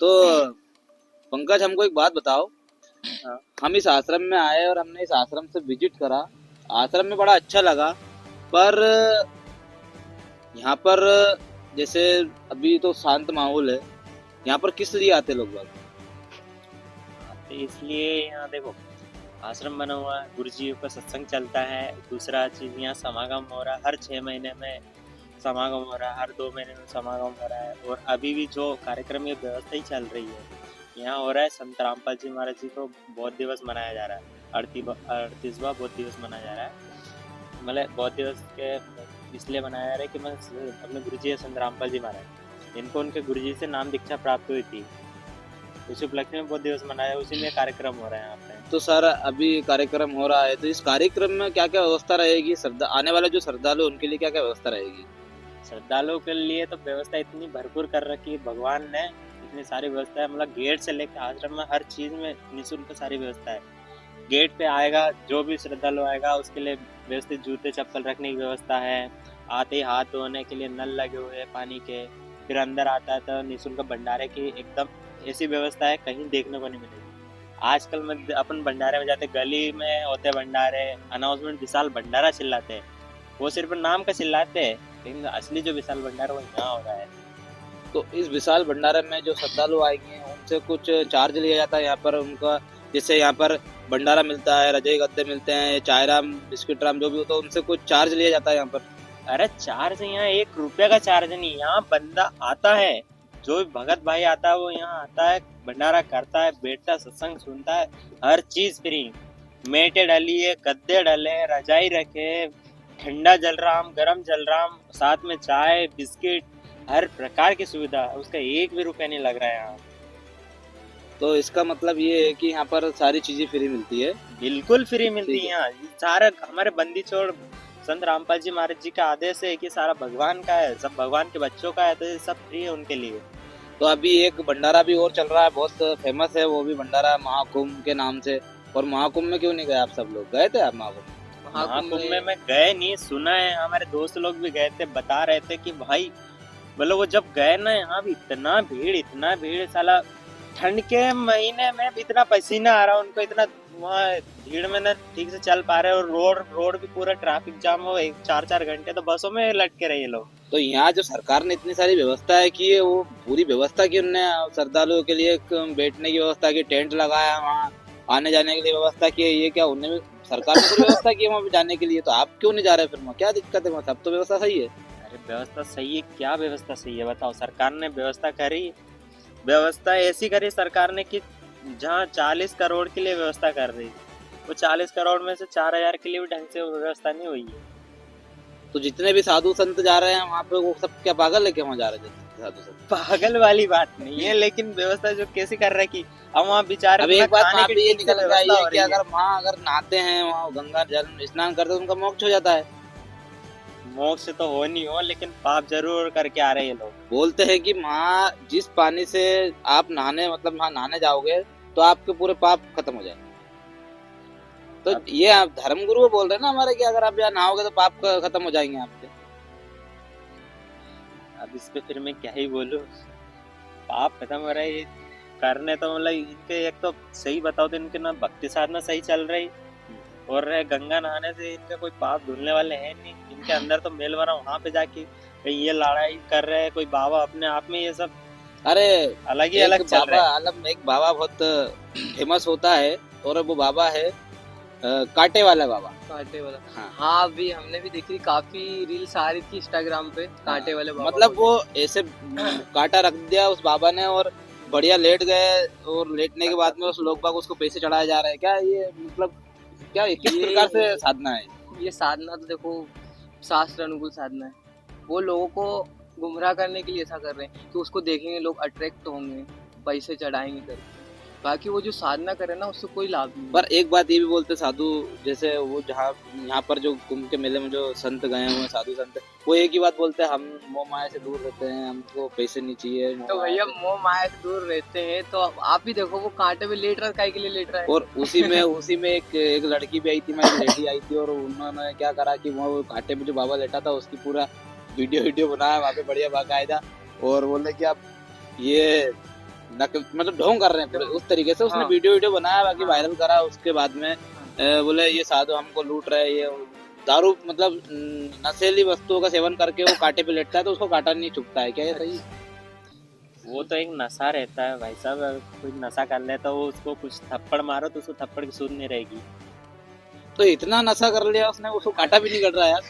तो पंकज, हमको एक बात बताओ। हाँ। हम इस आश्रम में आए और हमने इस आश्रम से विजिट करा। आश्रम में बड़ा अच्छा लगा, पर यहाँ पर जैसे अभी तो शांत माहौल है। यहाँ पर किस लिए आते लोग बाग? तो इसलिए यहाँ देखो, आश्रम बना हुआ है, गुरु जी का सत्संग चलता है। दूसरा चीज, यहाँ समागम हो रहा है, हर 6 महीने में समागम हो रहा है, हर 2 महीने में समागम हो रहा है। और अभी भी जो कार्यक्रम की व्यवस्था ही चल रही है यहाँ हो रहा है। संत रामपाल जी महाराज जी को बौद्ध दिवस मनाया जा रहा है। 38वां बौद्ध दिवस मनाया जा रहा है। मतलब बौद्ध दिवस के इसलिए मनाया जा रहा है कि मैं अपने गुरु जी है संत रामपाल जी महाराज, इनको उनके गुरु जी से नाम दीक्षा प्राप्त हुई थी। उसी उपलक्ष्य में बौद्ध दिवस मनाया, उसी में कार्यक्रम हो रहा है यहाँ पे। तो सर, अभी कार्यक्रम हो रहा है, तो इस कार्यक्रम में क्या क्या व्यवस्था रहेगी? आने वाले जो श्रद्धालु उनके लिए क्या क्या व्यवस्था रहेगी? श्रद्धालुओं के लिए तो व्यवस्था इतनी भरपूर कर रखी है भगवान ने, इतनी सारी व्यवस्था है। मतलब गेट से लेकर आश्रम में हर चीज में निःशुल्क सारी व्यवस्था है। गेट पे आएगा जो भी श्रद्धालु आएगा उसके लिए व्यवस्थित जूते चप्पल रखने की व्यवस्था है। आते ही हाथ धोने के लिए नल लगे हुए हैं पानी के। फिर अंदर आता है तो निःशुल्क भंडारे की एकदम ऐसी व्यवस्था है, कहीं देखने को नहीं मिलेगी। आजकल में अपन भंडारे में जाते, गली में होते भंडारे, अनाउंसमेंट विशाल भंडारा चिल्लाते हैं, वो सिर्फ नाम का चिल्लाते हैं, लेकिन असली जो विशाल भंडारा वो यहाँ हो रहा है। तो इस विशाल भंडारे में जो श्रद्धालु आएंगे उनसे कुछ चार्ज लिया जाता है यहाँ पर उनका? जैसे यहाँ पर भंडारा मिलता है, रजाई गद्दे मिलते हैं, चाय राम बिस्किट राम जो भी होता है, उनसे कुछ चार्ज लिया जाता है यहाँ पर? अरे चार्ज यहाँ 1 रुपया का चार्ज नहीं। यहाँ बंदा आता है, जो भी भगत भाई आता है वो यहाँ आता है, भंडारा करता है, बैठता है, सत्संग सुनता है, हर चीज फ्री। मेटे डली है, गद्दे डले, रजाई रखे, ठंडा जल रहा, गरम जल रहा, साथ में चाय बिस्किट, हर प्रकार की सुविधा, उसका 1 भी रुपया नहीं लग रहा है यहाँ। तो इसका मतलब ये है कि यहाँ पर सारी चीजें फ्री मिलती है? बिल्कुल फ्री मिलती ठीक है है। यहाँ। सारा हमारे बंदी छोड़ संत रामपाल जी महाराज जी का आदेश है कि सारा भगवान का है, सब भगवान के बच्चों का है, तो ये सब फ्री है उनके लिए। तो अभी एक भंडारा भी और चल रहा है, बहुत फेमस है, वो भी भंडारा महाकुंभ के नाम से। और महाकुंभ में क्यों नहीं गए आप? सब लोग गए थे आप महाकुंभ? महाकुंभ में मैं गए नहीं, सुना है, हमारे दोस्त लोग भी गए थे, बता रहे थे कि भाई मतलब वो जब गए ना, यहाँ भी इतना भीड़ साला, ठंड के महीने में भी इतना पसीना आ रहा उनको, इतना वहाँ भीड़ में ना ठीक से चल पा रहे। और रोड भी पूरा ट्रैफिक जाम हो, 4-4 घंटे तो बसों में लटके रहे लोग। तो यहाँ जो सरकार ने इतनी सारी व्यवस्था है की है, वो पूरी व्यवस्था की उनने श्रद्धालुओं के लिए? एक बैठने की व्यवस्था की, टेंट लगाया, वहाँ आने जाने के लिए व्यवस्था की है, ये क्या उन्हें भी सरकार ने पूरी व्यवस्था की है वहाँ पे जाने के लिए? तो आप क्यों नहीं जा रहे फिर? वहाँ क्या दिक्कत है? वहाँ सब तो व्यवस्था सही है। अरे व्यवस्था सही है, क्या व्यवस्था सही है बताओ? सरकार ने व्यवस्था करी, व्यवस्था ऐसी करी सरकार ने कि जहाँ 40 करोड़ के लिए व्यवस्था कर रही, वो 40 करोड़ में से 4000 के लिए भी ढंग से व्यवस्था नहीं हुई है। तो जितने भी साधु संत जा रहे हैं वहाँ पे, वो सब क्या पागल है क्या वहाँ जा रहे हैं साधु संत? पागल वाली बात नहीं है, लेकिन व्यवस्था जो कैसे कर रहा है कि अब वहाँ बेचारे अभी एक बात वहाँ पे ये ठीक से निकल के आई व्यवस्था है हो कि रही है। अगर वहाँ अगर नहाते हैं, वहाँ गंगा जल स्नान करते हैं, तो उनका मोक्ष हो जाता है। मोक्ष तो हो नहीं हो, लेकिन पाप जरूर करके आ रहे हैं ये लोग। बोलते हैं कि वहाँ जिस पानी से आप नहाने, मतलब वहाँ नहाने जाओगे तो आपके पूरे पाप खत्म हो जाए। तो ये आप धर्म गुरु बोल रहे हैं ना हमारे कि अगर आप यहाँ नहाओगे तो पाप खत्म हो जाएंगे आपके। अब इस पे फिर मैं क्या ही बोलूं, पाप खत्म हो रहा है ये करने तो मतलब इनके, एक तो सही बताओ तो इनके ना भक्ति साधना सही चल रही, और गंगा नहाने से इनका कोई पाप धुलने वाले हैं नहीं। इनके अंदर तो मेल बना, वहां पे जाके कहीं ये लड़ाई कर रहे हैं, कोई बाबा अपने आप में ये सब अरे अलग ही अलग चल रहा है। एक बाबा बहुत फेमस होता है, और वो बाबा है कांटे वाला बाबा। कांटे वाला, हाँ। हाँ अभी हमने भी देखी, काफी रील्स आ रही थी इंस्टाग्राम पे कांटे वाले बाबा। मतलब वो ऐसे कांटा रख दिया उस बाबा ने और बढ़िया लेट गए, और लेटने के बाद में उस लोग बाग उसको पैसे चढ़ाए जा रहे हैं। क्या ये मतलब क्या किस प्रकार से साधना है? ये साधना तो देखो शास्त्र अनुकूल साधना है। वो लोगों को गुमराह करने के लिए ऐसा कर रहे हैं कि उसको देखेंगे लोग, अट्रैक्ट होंगे, पैसे चढ़ाएंगे करके। बाकी वो जो साधना करे ना उससे कोई लाभ नहीं। पर एक बात ये भी बोलते साधु, जैसे वो जहाँ यहाँ पर जो कुंभ के मेले में जो संत गए हुए हैं, साधु संत, वो एक ही बात बोलते हैं, हम मोह माया से दूर रहते हैं, हमको पैसे नहीं चाहिए। तो भैया मोह माया से दूर रहते हैं तो आप भी देखो, वो कांटे में लेट रहा है, काहे के लिए लेट रहा है? और उसी में एक लड़की भी आई थी, मेरी लेडी आई थी, और उन्होंने क्या करा कि वो कांटे में जो बाबा लेटा था उसकी पूरा वीडियो बनाया वहाँ पे बढ़िया बाकायदा, और बोले कि आप ये मतलब ढोंग कर रहे हैं पूरे उस तरीके से। उसने हाँ। वीडियो बनाया, बाकी हाँ। वायरल करा। उसके बाद में बोले ये साधु हमको लूट रहे हैं, ये दारू मतलब नशीली वस्तुओं का सेवन करके वो कांटे पे लेटता है तो उसको कांटा नहीं चुभता है, क्या ये सही? वो तो एक नशा रहता है भाई साहब, अगर कोई नशा कर लेता है वो उसको कुछ थप्पड़ मारो तो उसको थप्पड़ की सूद नहीं रहेगी। तो इतना नशा कर लिया उसने, उसको कांटा भी नहीं कट रहा यार।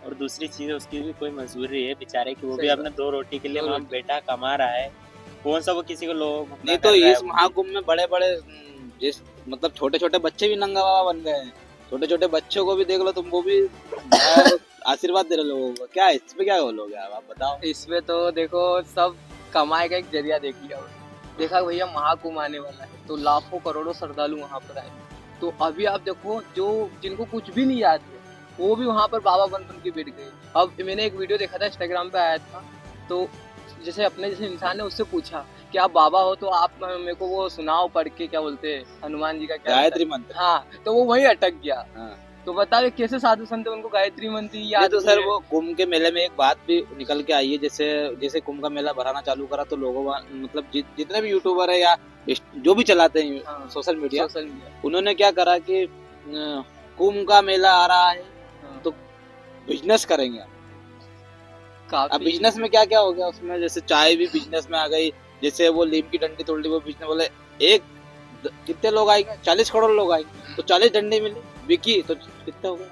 और दूसरी चीज उसकी भी कोई मजबूरी है बेचारे की, वो सही भी बात। अपने 2 रोटी के लिए दो वहाँ रोटी। बेटा कमा रहा है, कौन सा वो किसी को लोग नहीं तो इस महाकुंभ में बड़े बड़े जिस मतलब छोटे छोटे बच्चे भी नंगा बाबा बन गए हैं। छोटे छोटे बच्चों को भी देख लो तुम, वो भी आशीर्वाद दे रहे लोगों को। क्या इस पे क्या बोलोगे आप बताओ? इसमें तो देखो सब कमाए का एक जरिया देख लिया देखा भैया महाकुंभ आने वाला है तो लाखों करोड़ों श्रद्धालु वहाँ पर आए। तो अभी आप देखो जो जिनको कुछ भी नहीं याद है वो भी वहाँ पर बाबा बन के बैठ गए। अब मैंने एक वीडियो देखा था, इंस्टाग्राम पे आया था, तो जैसे अपने जैसे इंसान ने उससे पूछा कि आप बाबा हो तो आप मेरे को वो सुनाओ पढ़ के, क्या बोलते हैं हनुमान जी का क्या गायत्री मंत्र। हाँ, तो वो वहीं अटक गया। हाँ। तो बताओ कैसे साधु संत उनको गायत्री मंत्र ये याद तो नहीं सर है। वो कुंभ के मेले में एक बात भी निकल के आई है। जैसे जैसे कुंभ का मेला भराना चालू करा तो लोगों मतलब जितने भी यूट्यूबर है या जो भी चलाते हैं हाँ, सोशल मीडिया, मीडिया उन्होंने क्या करा कि कुंभ का मेला आ रहा है तो बिजनेस करेंगे। अब काफी बिजनेस में क्या क्या हो गया उसमें, जैसे चाय भी बिजनेस में आ गई। जैसे वो लीम की डंडी तोड़ ली, वो बिजनेस बोले कितने लोग आएंगे, 40 करोड़ लोग आएंगे तो 40 डंडी मिली बिकी तो कितने हो गए,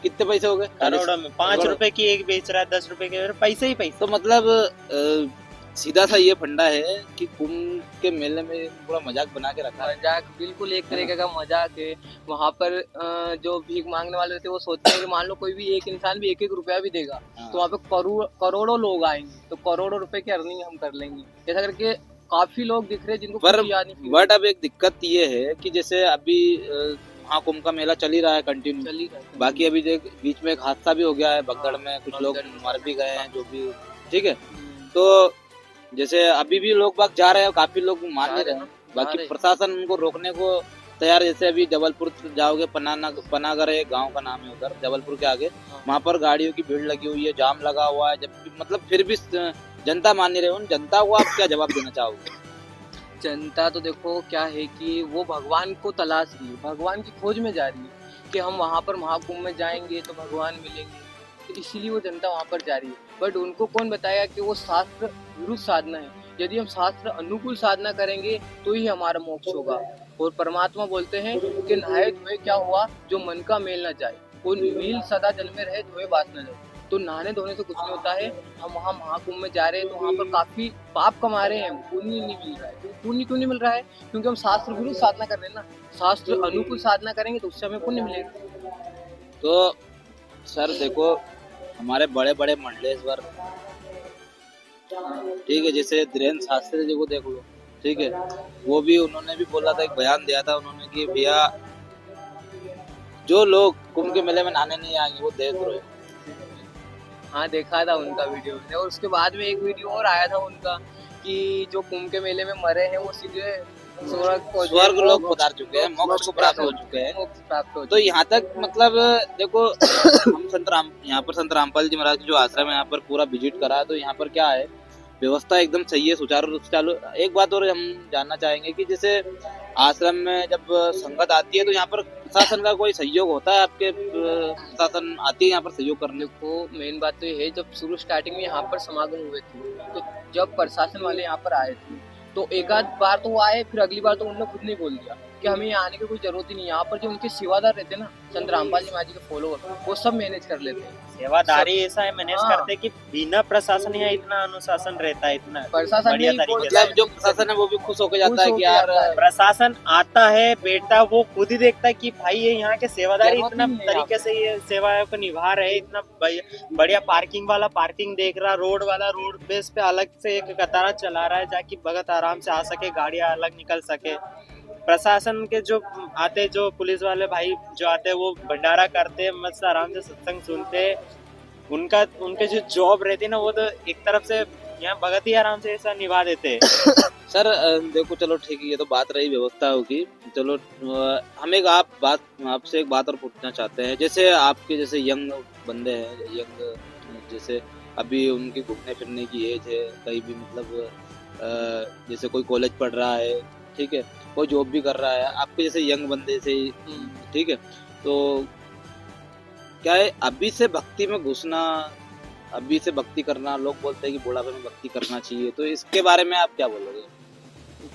कितने पैसे हो गए? करोड़ों में 5 रुपए की एक बेच रहा है, 10 रुपए के पैसे ही पैसे। तो मतलब सीधा सा ये फंडा है कि कुंभ के मेले में पूरा मजाक बना के रखा है। मजाक बिल्कुल एक तरीके का मजाक है। वहाँ पर जो भीख मांगने वाले रहते हैं वो सोचते हैं कि मान लो कोई भी एक इंसान भी 1-1 रुपया भी देगा तो वहाँ पे करोड़ों लोग आएंगे तो करोड़ों रुपए की अर्निंग हम कर लेंगे, ऐसा करके काफी लोग दिख रहे हैं जिनको पर कुछ याद नहीं। बट अब एक दिक्कत ये है कि जैसे अभी महाकुंभ का मेला चल ही रहा है कंटिन्यू। चल ही रहा है। बाकी अभी देख बीच में एक हादसा भी हो गया है भगदड़ में, कुछ लोग भगदड़ में। मर भी गए हैं जो भी, ठीक है। हम्म, तो जैसे अभी भी लोग बाग जा रहे हैं, काफी लोग मान जा नहीं रहे रहे हैं, हैं। जा बाकी रहे हैं। प्रशासन उनको रोकने को तैयार। जैसे अभी जबलपुर जाओगे, पनागर एक गांव का नाम है उधर जबलपुर के आगे, हाँ। वहाँ पर गाड़ियों की भीड़ लगी हुई है, जाम लगा हुआ है। जब मतलब फिर भी जनता मान नहीं रहे। उन जनता को आप क्या जवाब देना चाहोगे? जनता तो देखो क्या है कि वो भगवान को तलाश रही है, भगवान की खोज में जा रही है कि हम वहाँ पर महाकुंभ में जाएंगे तो भगवान मिलेंगे, तो इसीलिए वो जनता वहाँ पर जा रही है। बट उनको कौन बताएगा कि वो शास्त्र विरुद्ध साधना है। यदि हम शास्त्र अनुकूल साधना करेंगे तो ही हमारा मोक्ष होगा। और परमात्मा बोलते हैं कि नहाए धोए क्या हुआ, जो मन का मेल न जाए, वो मील सदा जल में रहे, धोए बात न जाए। तो नहाने धोने से कुछ नहीं होता है। हम वहाँ महाकुंभ में जा रहे हैं तो वहाँ पर काफी पाप कमा रहे हैं, पुण्य नहीं मिल रहा है। पुण्य क्यों नहीं मिल रहा है? क्योंकि हम शास्त्र विरुद्ध साधना कर रहे हैं ना। शास्त्र अनुकूल साधना करेंगे तो उससे हमें पुण्य मिलेगा। तो सर देखो, हमारे बड़े बड़े मंडलेश्वर, ठीक है, जैसे धीरेन्द्र शास्त्री जी को देख लो, ठीक है, वो भी उन्होंने भी बोला था, एक बयान दिया था उन्होंने कि भैया जो लोग कुंभ के मेले में नहाने नहीं आएंगे वो देशद्रोही। हाँ, देखा था उनका वीडियो मैंने। और उसके बाद में एक वीडियो और आया था उनका कि जो कुंभ के मेले में मरे हैं वो सीधे स्वर्ग लोग पधार चुके हैं, मोक्ष को प्राप्त हो चुके हैं। मोक्ष प्राप्त हो तो यहाँ तक मतलब देखो, हम यहाँ पर संत रामपाल जी महाराज की जो आश्रम है यहाँ पर पूरा विजिट करा है। तो यहाँ पर क्या है, व्यवस्था एकदम सही है, सुचारू रूप से चालू। एक बात और हम जानना चाहेंगे कि जैसे आश्रम में जब संगत आती है तो यहाँ पर प्रशासन का कोई सहयोग होता है? आपके प्रशासन आती है यहाँ पर सहयोग करने को? देखो मेन बात तो ये है, जब शुरू स्टार्टिंग में यहाँ पर समागम हुए थे तो जब प्रशासन वाले यहाँ पर आए थे तो एक आध बार तो वो आए, फिर अगली बार तो उन्होंने खुद नहीं बोल दिया कि हमें यहाँ आने की कोई जरूरत ही नहीं। यहाँ पर जो उनके सेवादार रहते हैं ना, संत रामपाल जी महाराज जी के फॉलोअर, वो सब मैनेज कर लेते हैं। सेवादारी ऐसा है मैनेज हाँ। करते कि बिना प्रशासन यहाँ इतना अनुशासन रहता है, इतना प्रशासन बढ़िया नहीं तरीके बोलता से। मतलब जो प्रशासन है वो भी खुश होकर जाता है खुश कि होके यार जाता है। प्रशासन आता है बेटा, वो खुद ही देखता है कि भाई ये यहाँ के सेवादारी जरूरत इतना नहीं है तरीके से ये सेवाओं को निभा रहे, इतना बढ़िया पार्किंग वाला पार्किंग देख रहा, रोड वाला रोड बेस पे अलग से एक कतारा चला रहा है जाकि भगत आराम से आ सके, गाड़ियां अलग निकल सके। प्रशासन के जो आते, जो पुलिस वाले भाई जो आते हैं वो भंडारा करते हैं, मस्त आराम से सत्संग सुनते हैं। उनके जो जॉब रहती है ना, वो तो एक तरफ से यहाँ भगत ही आराम से ऐसा निभा देते हैं। सर देखो, चलो ठीक है, ये तो बात रही व्यवस्था होगी। चलो हम एक आपसे एक बात और पूछना चाहते हैं। जैसे आपके जैसे यंग बंदे हैं, यंग जैसे अभी उनकी घूमने फिरने की एज है, कहीं भी मतलब जैसे कोई कॉलेज पढ़ रहा है, ठीक है, कोई जॉब भी कर रहा है, आपके जैसे यंग बंदे से, ठीक है, तो क्या है अभी से भक्ति में घुसना, अभी से भक्ति करना, लोग बोलते हैं कि बुढ़ापे में भक्ति करना चाहिए, तो इसके बारे में आप क्या बोलोगे?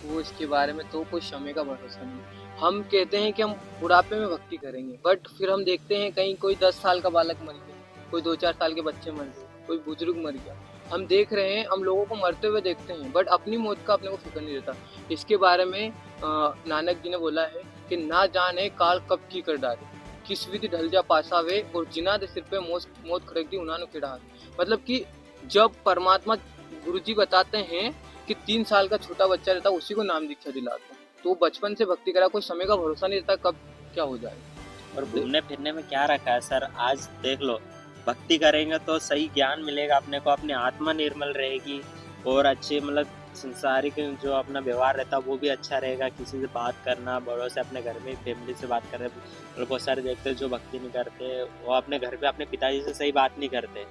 वो इसके बारे में तो कोई समय का भरोसा नहीं। हम कहते हैं कि हम बुढ़ापे में भक्ति करेंगे, बट फिर हम देखते हैं कहीं कोई 10 साल का बालक मर गया, कोई 2-4 साल के बच्चे मर गए, कोई बुजुर्ग मर गया। हम देख रहे हैं, हम लोगों को मरते हुए देखते हैं, बट अपनी मौत का अपने को फिक्र नहीं रहता। इसके बारे में नानक जी ने बोला है कि ना जाने काल कब की कर डाले, किस विधि ढल जा पासावे, और जिना दे सिर पे मौत खड़क दी उन्होंने किड़ा। मतलब कि जब परमात्मा गुरु जी बताते हैं कि 3 साल का छोटा बच्चा रहता है, उसी को नाम दीक्षा दिलाते हैं, तो बचपन से भक्ति करा, कोई समय का भरोसा नहीं रहता कब क्या हो जाए। और घूमने फिरने में क्या रखा है सर, आज देख लो, भक्ति करेंगे तो सही ज्ञान मिलेगा अपने को, अपनी आत्मा निर्मल रहेगी, और अच्छे मतलब संसारिक जो अपना व्यवहार रहता है वो भी अच्छा रहेगा। किसी से बात करना, बड़ों से, अपने घर में फैमिली से बात कर रहे, और बहुत सारे देखते हैं जो भक्ति नहीं करते, वो अपने घर पे अपने पिताजी से सही बात नहीं करते,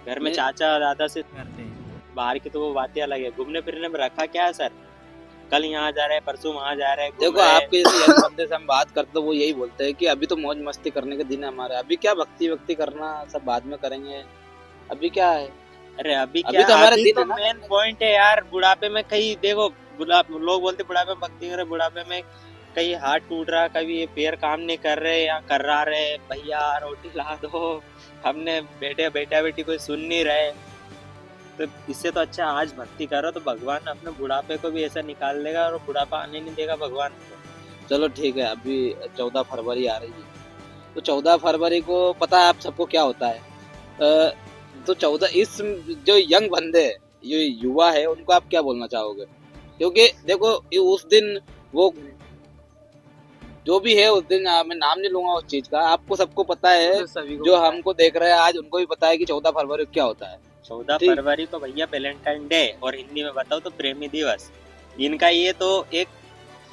घर में चाचा दादा से करते हैं, बाहर की तो वो बातें अलग है। घूमने फिरने में रखा क्या है सर, कल यहाँ जा रहे हैं, परसों वहाँ जा रहे हैं। देखो आपके जैसे यंग बंदे से हम बात करते तो वो यही बोलते हैं कि अभी तो मौज मस्ती करने के दिन है हमारे, अभी क्या भक्ति करना, सब बाद में करेंगे, अभी क्या है। अरे अभी अभी क्या, तो हमारा अभी दिन तो है ना। मेन पॉइंट है यार। बुढ़ापे में कहीं देखो, लोग बोलते बुढ़ापे में भक्ति करे, बुढ़ापे में कहीं हाथ टूट रहा, कभी पैर काम नहीं कर रहे या कर रहा रहे, भैया रोटी ला दो, हमने बेटी कोई सुन नहीं रहे। तो इससे तो अच्छा आज भक्ति करो, तो भगवान अपने बुढ़ापे को भी ऐसा निकाल देगा, और बुढ़ापा आने नहीं देगा भगवान को। चलो ठीक है, अभी 14 फरवरी आ रही है, तो 14 फरवरी को पता है आप सबको क्या होता है, तो 14 इस जो यंग बंदे हैं, ये युवा है, उनको आप क्या बोलना चाहोगे? क्योंकि देखो उस दिन वो जो भी है, उस दिन मैं नाम नहीं लूंगा उस चीज का, आपको सबको पता है, तो सभी को जो पता है। हमको देख रहे हैं आज उनको भी पता है कि 14 फरवरी को क्या होता है। 14 ठीक। फरवरी को भैया वैलेंटाइन डे, और हिंदी में बताओ तो प्रेमी दिवस। इनका ये तो एक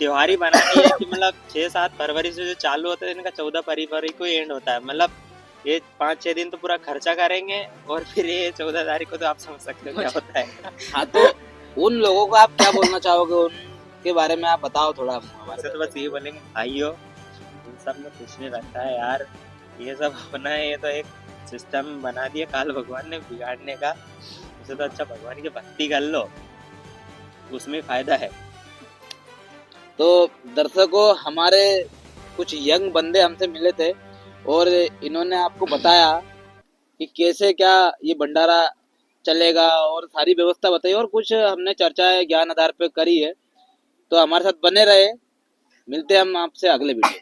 त्योहार ही बना दिया है कि मतलब 6-7 फरवरी से जो चालू होता है, इनका 14 फरवरी को एंड होता है। मतलब ये 5-6 दिन तो पूरा खर्चा करेंगे, और फिर ये 14 तारीख को तो आप समझ सकते हो क्या होता है। हाँ, तो उन लोगों को आप क्या बोलना चाहोगे, उनके बारे में आप बताओ थोड़ा हमारे वैसे तो बस ये बोलेंगे भाइयों, इन सब में कुछ नहीं रखा है यार, ये सब अपना है, ये तो एक सिस्टम बना दिया काल भगवान ने बिगाड़ने का। उससे तो अच्छा भगवान की भक्ति कर लो, उसमें फायदा है। तो दर्शकों, हमारे कुछ यंग बंदे हमसे मिले थे, और इन्होंने आपको बताया कि कैसे क्या ये भंडारा चलेगा, और सारी व्यवस्था बताई, और कुछ हमने चर्चा ज्ञान आधार पे करी है। तो हमारे साथ बने रहे, मिलते हैं हम आपसे अगले वीडियो।